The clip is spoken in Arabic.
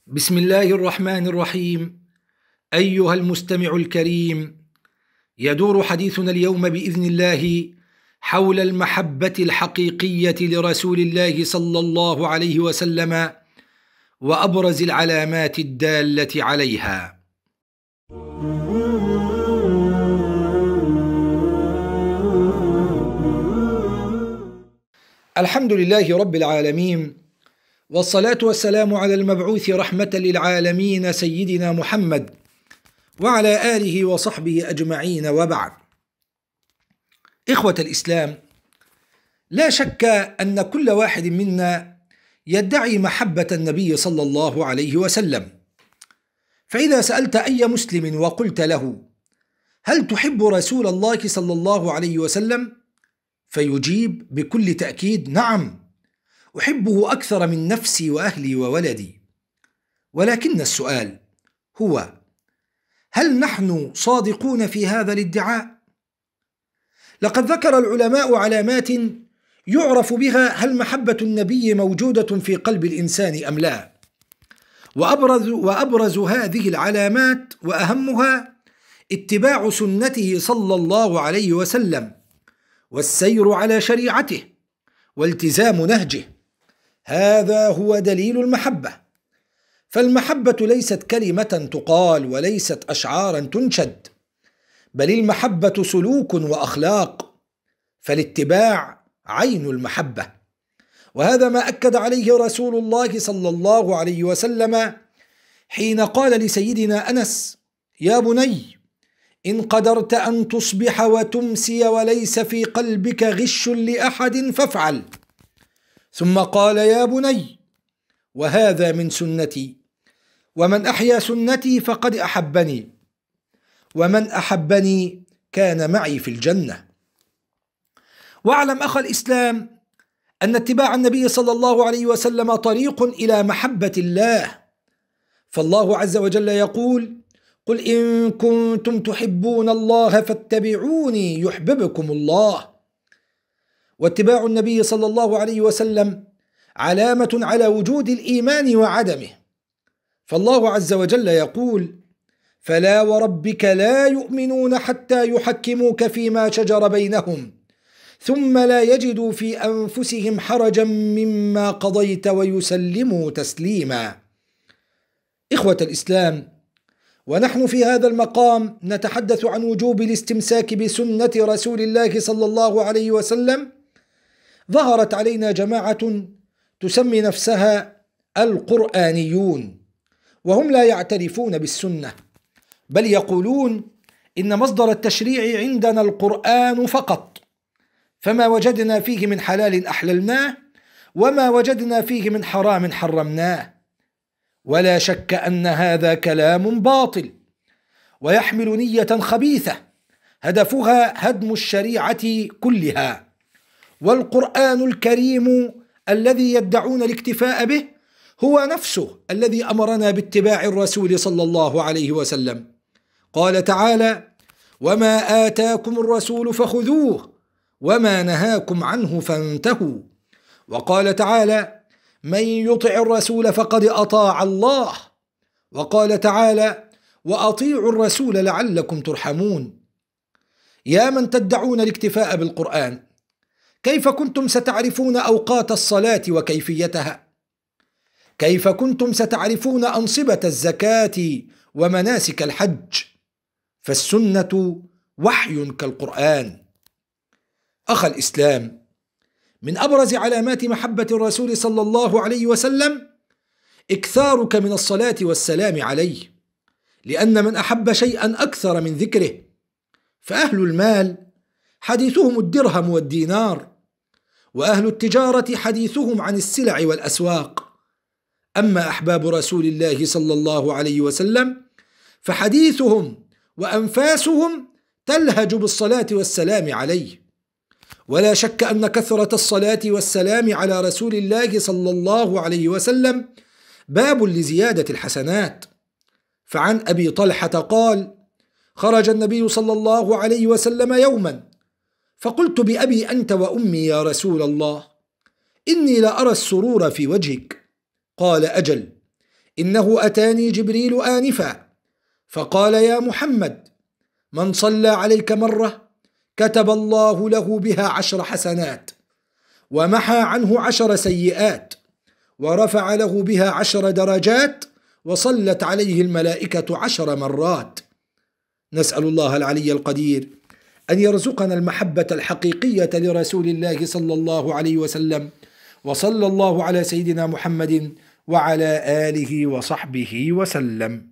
بسم الله الرحمن الرحيم. أيها المستمع الكريم، يدور حديثنا اليوم بإذن الله حول المحبة الحقيقية لرسول الله صلى الله عليه وسلم وأبرز العلامات الدالة عليها. الحمد لله رب العالمين، والصلاة والسلام على المبعوث رحمة للعالمين سيدنا محمد وعلى آله وصحبه أجمعين، وبعد. إخوة الإسلام، لا شك أن كل واحد منا يدعي محبة النبي صلى الله عليه وسلم، فإذا سألت أي مسلم وقلت له: هل تحب رسول الله صلى الله عليه وسلم؟ فيجيب بكل تأكيد: نعم، أحبه أكثر من نفسي وأهلي وولدي. ولكن السؤال هو: هل نحن صادقون في هذا الادعاء؟ لقد ذكر العلماء علامات يعرف بها هل محبة النبي موجودة في قلب الإنسان أم لا، وأبرز هذه العلامات وأهمها اتباع سنته صلى الله عليه وسلم، والسير على شريعته، والتزام نهجه. هذا هو دليل المحبة. فالمحبة ليست كلمة تقال وليست أشعارا تنشد، بل المحبة سلوك وأخلاق، فالاتباع عين المحبة. وهذا ما أكد عليه رسول الله صلى الله عليه وسلم حين قال لسيدنا أنس: يا بني، إن قدرت أن تصبح وتمسي وليس في قلبك غش لأحد فافعل. ثم قال: يا بني، وهذا من سنتي، ومن أحيا سنتي فقد أحبني، ومن أحبني كان معي في الجنة. واعلم أخ الإسلام أن اتباع النبي صلى الله عليه وسلم طريق إلى محبة الله، فالله عز وجل يقول: قل إن كنتم تحبون الله فاتبعوني يحببكم الله. واتباع النبي صلى الله عليه وسلم علامة على وجود الإيمان وعدمه، فالله عز وجل يقول: فلا وربك لا يؤمنون حتى يحكموك فيما شجر بينهم ثم لا يجدوا في أنفسهم حرجا مما قضيت ويسلموا تسليما. إخوة الإسلام، ونحن في هذا المقام نتحدث عن وجوب الاستمساك بسنة رسول الله صلى الله عليه وسلم. ظهرت علينا جماعة تسمي نفسها القرآنيون، وهم لا يعترفون بالسنة، بل يقولون إن مصدر التشريع عندنا القرآن فقط، فما وجدنا فيه من حلال أحللناه، وما وجدنا فيه من حرام حرمناه. ولا شك أن هذا كلام باطل ويحمل نية خبيثة هدفها هدم الشريعة كلها. والقرآن الكريم الذي يدعون الاكتفاء به هو نفسه الذي أمرنا باتباع الرسول صلى الله عليه وسلم. قال تعالى: وما آتاكم الرسول فخذوه وما نهاكم عنه فانتهوا. وقال تعالى: من يطع الرسول فقد أطاع الله. وقال تعالى: وأطيعوا الرسول لعلكم ترحمون. يا من تدعون الاكتفاء بالقرآن، كيف كنتم ستعرفون أوقات الصلاة وكيفيتها؟ كيف كنتم ستعرفون أنصبة الزكاة ومناسك الحج؟ فالسنة وحي كالقرآن. أخ الإسلام، من أبرز علامات محبة الرسول صلى الله عليه وسلم إكثارك من الصلاة والسلام عليه، لأن من أحب شيئا أكثر من ذكره. فأهل المال حديثهم الدرهم والدينار، وأهل التجارة حديثهم عن السلع والأسواق. أما أحباب رسول الله صلى الله عليه وسلم فحديثهم وأنفاسهم تلهج بالصلاة والسلام عليه. ولا شك أن كثرة الصلاة والسلام على رسول الله صلى الله عليه وسلم باب لزيادة الحسنات. فعن أبي طلحة قال: خرج النبي صلى الله عليه وسلم يوما، فقلت: بأبي أنت وأمي يا رسول الله، إني لأرى السرور في وجهك. قال: أجل، إنه أتاني جبريل آنفا فقال يا محمد من صلى عليك مرة كتب الله له بها 10 حسنات ومحى عنه 10 سيئات ورفع له بها 10 درجات وصلت عليه الملائكة 10 مرات. نسأل الله العلي القدير أن يرزقنا المحبة الحقيقية لرسول الله صلى الله عليه وسلم، وصلى الله على سيدنا محمد وعلى آله وصحبه وسلم.